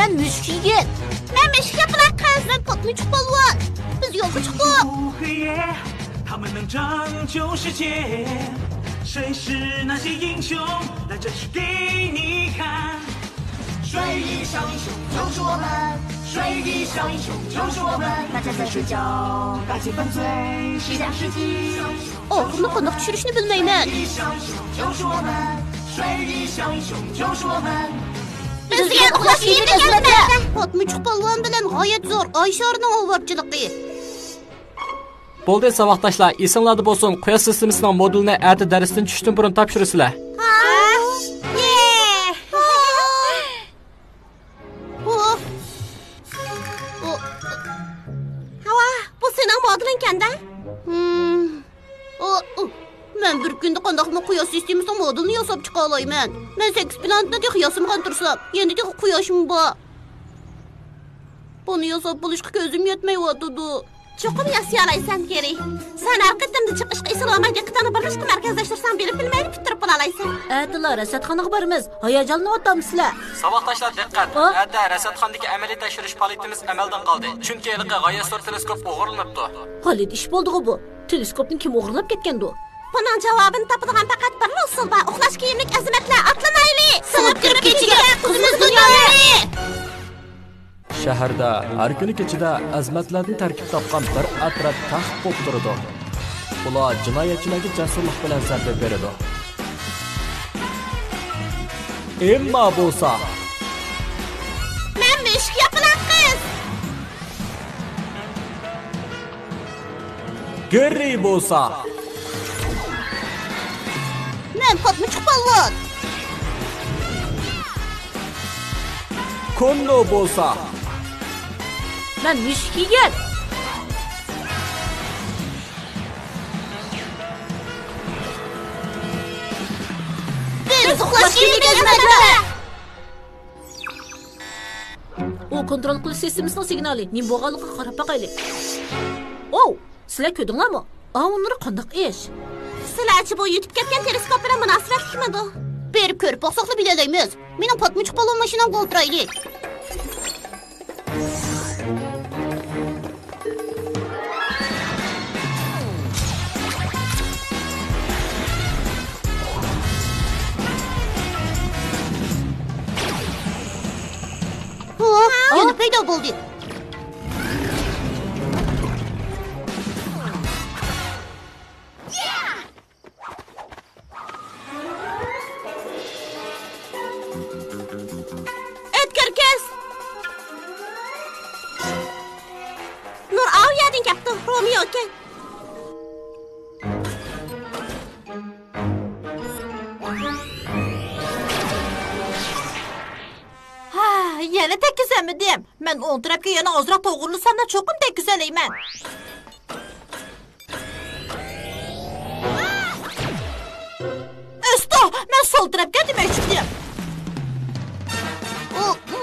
Ben müşk yigit. Ben müşk yapılan kız. Ben patlıcık balvan. Biz yolga çıktık. 他们能拯救世界，谁是那些英雄？来这是给你看。水底小英雄就是我们，水底小英雄就是我们。大家在睡觉，大气粉碎，西凉世纪。Oğlunu konuq düşürüşünü bilmeymen. 水底小英雄就是我们，水底小英雄就是我们。 Bizga uxlash kiyimni keldi. Patlıcık balvan bilan g'oyat zo'r Ayşarning ovarchiligi. Bo'ldi saboqdoshlar, esinglarda bo'lsin, Quyosh sistemasining modulini erta darsdan tushishdan burun topshirasizlar. Hava, bu sening moduling kanda? Men bir kunda qandaqmi Quyosh sistemasining modulini yasab chiqa olayman. Men 8 planetda yasamgan tursam, endi Quyoshim bor. Buni yasab bo'lishga ko'zim yetmayapti. Çoxum yasayalaysan Geri. Sen arqatimda chiqishga islomay diqqatini birlashga markazlashtirsan, bilib bilmayni bitirib qolaysan. Atilla rasadxonaga boramiz. Hayajonlanyapsizlar. Saboqdoshlar diqqat. Erta rasadxonadagi amaliy tekshirish faoliyatimiz amaldan qoldi. Chunki ilqi g'oyastor teleskop o'g'irlanibdi. Xolid ish bo'ldi bu. Teleskopni kim o'g'irlab ketgandi? Buning javobini topadigan faqat bir usul bor. Uxlash kiyimlik azimatlar atlamayli. Sinib kirib kechiga qizimiz dunyoni. Shaharda har kuni kechida azmatlardan tarkib topgan bir atraf taxt bo'lib turadi. Ular jinoyatchilarga jasurlik bilan zarba beradi. Emma bo'lsa, men mishk yapilan qiz. Geri bo'lsa, men patlıcık balvan. Konno bo'lsa, Ben müşk yigit. Biz uxlash kiyimlik azimatlar. O kontrol qilish sistemasining signali nim bo'lganligiga qarab boqaylik. Oh, sizlar ko'rdinglarmi? Onları qandaq ish? Sizlarchi bu yutib ketgan teleskop bilan munosabatlikmi? Berib ko'rib boqsaqla bilalaymiz. Mening patlıcık balvan mashinam o'ltiraylik. Yana paydo bo'ldi. Edgar kes. Nur Avya'dan kaptı. Romeo ken. Yana tekizemidim. Ben on tarafga yana ozroq to'g'rilasam da cho'qim tekizalayman. Usto, men sol tarafga demoqchidim.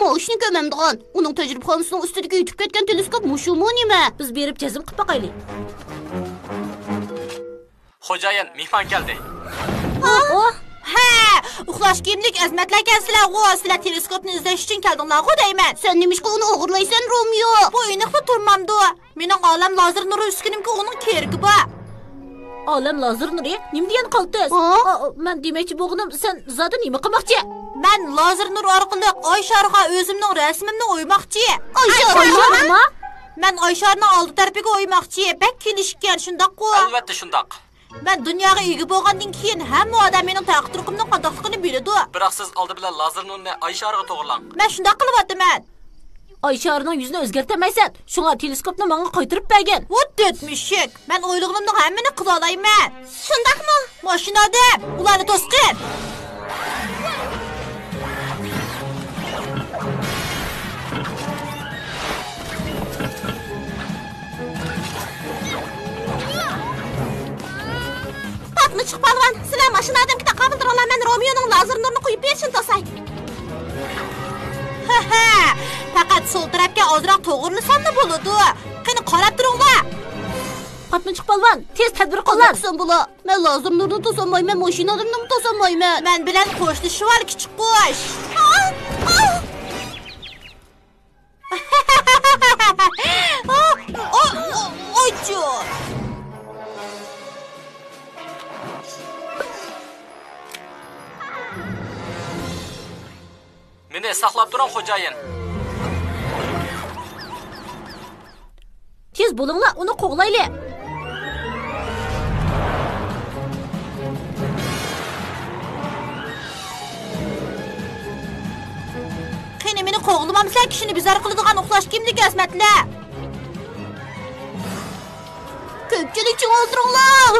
Moshni ko'mamdigan. Uning tajribxonasining ustidagi yutib ketgan teleskop mushumi nima? Biz berib jazm qilib boqaylik. xo'jayin mehmon keldi. Ha, uxlash kiyimlik azmatlar kelsizlar. Sizlar teleskopni izlash uchun keldinglar-ku deyman. Sen nimishqa uni o'g'irlaysan, Romeo? Bu iniqda turmamdi. Mening olam lazer nuri uskunimga uning keragi bor. Olam lazer nuri? Nim degan qaltis? Men demoqchi bo'lganim, sen zada nima qilmoqchi? Men lazer nur orqali oy shariga o'zimning rasmimni o'ymoqchi. Oy sharimi? Men oy sharining oldi tarafiga o'ymoqchi. Bak kelishgan shundoq-ku. Albatta shundoq. Ben dunyoga ega bo'lgandan keyin hamma odam mening taqdirimning qandoqligini biladi. Biroq siz oldi bilan lazer nurni oy shariga to'g'rilang. Men shundoq qilyapman. Oy sharining yuzini o'zgartirmaysan. Shunga teleskopni menga qaytirib bergin. Vot detmishik. Men o'ylig'imning hammani qila olayman. Shundaqmi? Mashinada ularni to'sqin. Patlıcık balvan, sizlar mashinada bitta qabuldiringlar. Men Romeoning lazer nurini qo'yib berishini tosay. Faqat sol tarafga ozroq to'g'rilasam bo'ladi. Qani qarab turinglar. Patlıcık balvan, tez tadbir qilinglar. Sen bular. Men lazer nurini to'samayman, mashinamni to'samayman. Men bilan qo'shnishib ol, kichik qush. Meni saqlab turing, xo'jayin. Tez bo'linglar, uni qo'g'layli. Qani meni qo'g'lamamsizlar, kishini bizar qiladigan uxlash kimlik azmatlar. Ko'pchilik uchun o'ldiringlar.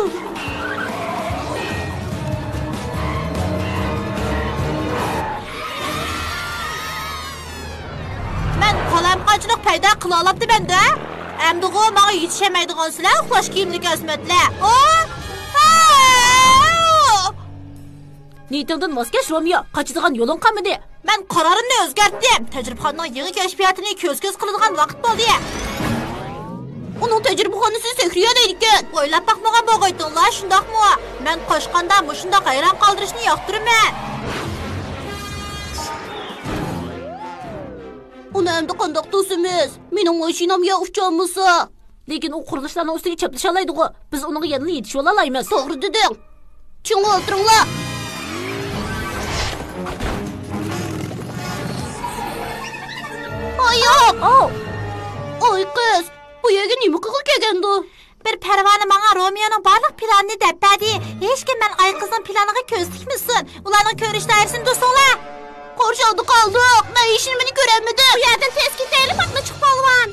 Men qalamqachilik paydo qila olibdi-da. Endi o menga yetişemaydigansizlar, uxlash kiyimlik azmatlar. Niyetingdan voz kech, Romeo. Qochadigan yo'ling qolmadi. Men qarorimni o'zgartdim. Tajribaxonaning yangi kashfiyotini ko'z-ko'z qiladigan vaqt bo'ldi. Uning tajribaxonasi sehriyada ekan. O'ylab baxmagan bo'g'aydinglar, shundaqmi? Men qo'shqanda mushunda hayron qoldirishni yoqtiraman. Uni endi qandoq to'simiz? Mening mashinam ya uchamisa. Lekin u qurilishlarning ustiga chaplasha oladi-ku. Biz uning yanına yetishib olmaymiz. To'g'ri deding. Ching o'ldiringlar. Oyoq! Oy qiz, bu yerga nima qilib kelgandi? Bir parvona menga Romeoning barliq planini deb berdi. Hech kim men ay qizning planiga ko'z tikmasin. Ularning ko'rish darsini do'stlar. Qo'rshog'da qoldik. Men ishimni ko'ramadim. Bu yerdan tez ketaylik, patlachiq polvon.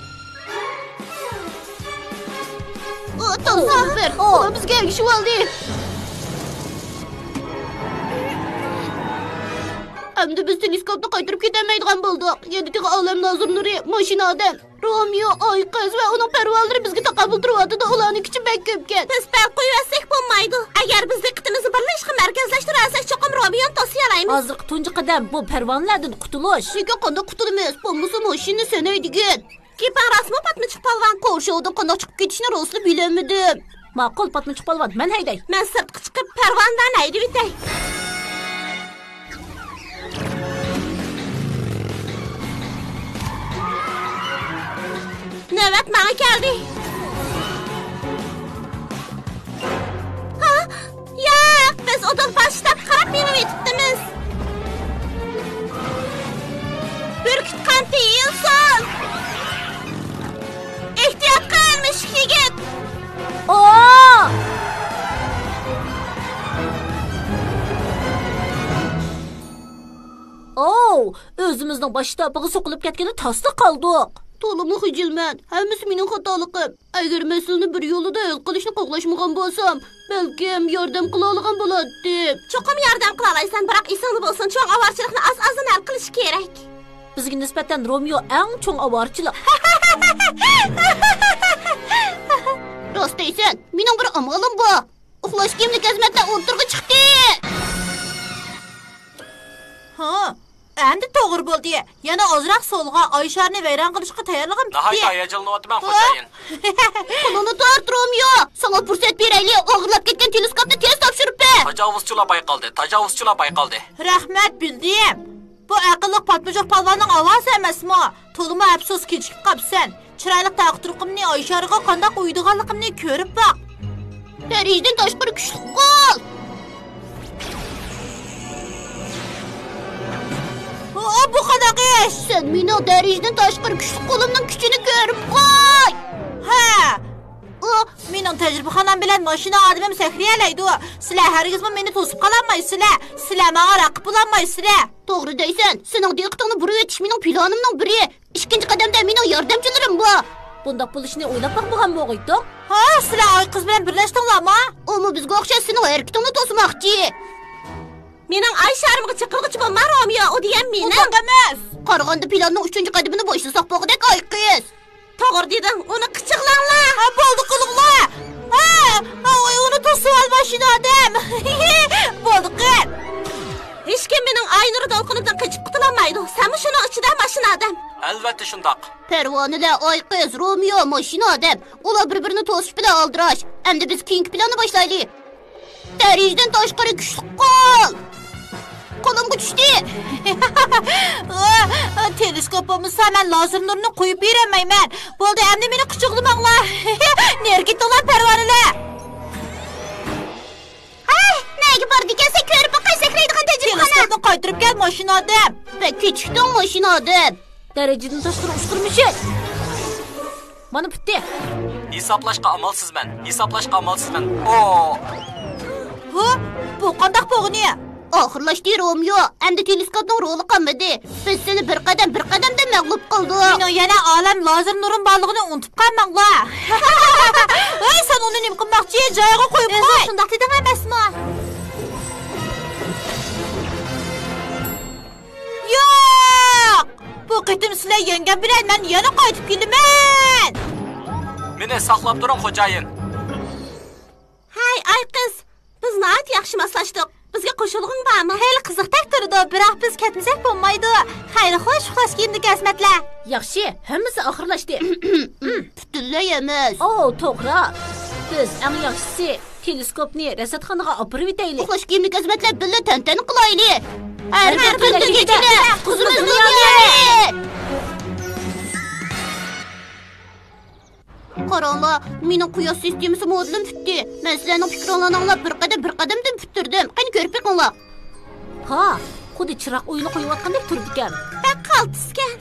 To'g'ri. Bizga ergishib oldi. Endi biz teleskopni qaytarib ketamaydigan bo'ldik. Yeditiga olam nozir nuri mashinada. Romeo, oy qiz va uning parvonlari bizga taqabul turyapti-da, ularning kuchi bek ko'pkan. Biz bal qo'yvasak bo'lmaydi. Agar biz diqqatimizni birlashib markazlashtirsak, cho'qim Romeoni to'siy olamiz. Hozir tunji qadam bu parvonlardan qutulish. Lekin qanday qutulamiz? Bo'lmasa mashina sanaydigan. Kepan rasmi patmichiq polvon. Qo'rshovdan qanday chiqib ketishni rostli bilamadim. Ma'qul, patmichiq polvon, men hayday. Men sirtqa chiqib parvondan haydab o'tay. Navbat menga keldi. Yo'q, biz o'dan boshlab qarab menib yetibdimiz. Burkut qanti inson. Ehtiyot qilmish yigit. O'zimizning boshtapiga so'qilib ketganda tasdiq qoldik. To'liqmi xijilman. Hammasi mening xatoligim. Agar masalani bir yo'lida hal qilishni qo'llashmagan bo'lsam, balkim yordam qila olgan bo'lardim. Cho'qim yordam qila olasan, biroq esingda bo'lsin, cho'ng avorchilikni az-azdan hal qilish kerak. Bizga nisbatan Romeo eng cho'ng avorchilik. Rost deysan, mening bir amalim bor. Uxlash kiyimlik xizmatdan o'tirg'i chiqdi. Endi to'g'ri bo'ldi. Yana ozroq so'lg'a Oysharni vayron qilishga tayyorligim bitdi. Nihoyat hayajonlanyapman, xo'jayin. Qo'lini tort, Romeo. Sana fursat beraylik. O'g'irlab ketgan teleskopni tez topshirib ber. Tajovuzchilar bayqaldi. Rahmat, bildim. Bu aqlli patlıcaq polvonning ovozi emasmi? To'limi afsus kechikib qolibsan. Chiroyli taqdirqimni Oysharga qanday qo'ydiganligimni ko'rib boq. Darajdan tashqari kuchli qo'l. Bu qanaqa ish? Sen mening darajdan tashqari kuchli qo'limning kuchini ko'rib qo'y. Mening tajribaxonam bilan mashina odamim sehriyalaydi. Sizlar hargizmi meni to'sib qololmaysizlar. Sizlar menga raqib bo'lolmaysizlar. To'g'ri deysan. Sening diqqatingni burib o'tish mening planimning biri. Ikkinchi qadamda mening yordamchilarim bor. Bundaq bo'lishini o'ylab boqmagan bo'g'ayding. Sizlar oy qiz bilan birlashdinglarmi? Ammo bizga o'xshash sening harakatingni to'smoqchi. Mening ay sharmga chiqilg'ich bo'lma, Romeo, o degan meni. Emas. Qarag'anda planning 3-qadamini boshlasak bo'g'dak oy qiz. To'g'ri deding, uni qichiqlanglar. Bo'ldi qilinglar. Uni to'sib ol mashina odam. Bo'ldi qil. Hech kim mening ay nuri to'lqinidan qochib qutulolmaydi. Sen shuning ichida mashina odam. Albatta shundoq. Parvonalar, oy qiz, Romeo, mashina odam. Ular bir-birini to'sish bilan aldirash. Endi biz keyingi planni boshlaylik. Darajdan tashqari kuchli qo'l. Qo'limga tushdi. Teleskopimiz men lazer nurini qo'yib beramayman. Bo'ldi, endi meni quchoqlamanglar. Nerga to'lar parvonalar? Nega bordik esa ko'rib boqaysak, raydigan tajribaxonasi. teleskopni qaytarib kel, mashina odam. Ben kechikdim mashina odam. Darajadan tashqari ushqirmish. Mana bitti. Hisoblashga amalsizman. Oo. Ha, bu qandaq bo'g'ini? Oxirlashdi Romeo. Endi teleskopning roli qolmadi. Biz seni bir qadamda mag'lub qildik. Men yana olam lazer nurin borligini unutib qolmanglar. Ey, sen uni nim qilmoqchi, joyiga qo'yib qo'y. Shundaq deding emasmi? Yo'q! Bu qitim sizlar yengam bilan men yana qaytib kelaman. Meni saqlab turing, xo'jayin. Hay, ay qiz. Biz nayt yaxshi maslashdik. Bizga qo'shilg'ing bormi? Hali qiziqdak turdi, biroq biz ketmasak bo'lmaydi. Xayr, xo'sh, xulosa kiyimni kasmatlar. Yaxshi, hammasi oxirlashdi. Butunlay emas. To'g'ri. Biz eng yaxshisi teleskopni rasadxonaga olib ketaylik. Xo'sh, kiyimli xizmatlar birga tantana qilaylik. Har bir kundagina qizimiz bo'ladi. Qaranglar, mening quyosh sistemasi modelim bitdi. Men sizlarning fikringizni anglab bir qadamdan bitirdim. Qani ko'rib beqinglar. Ha, xuddi chiroq o'yini qo'yayotgandek turdi ekan. Ben qaltisgan.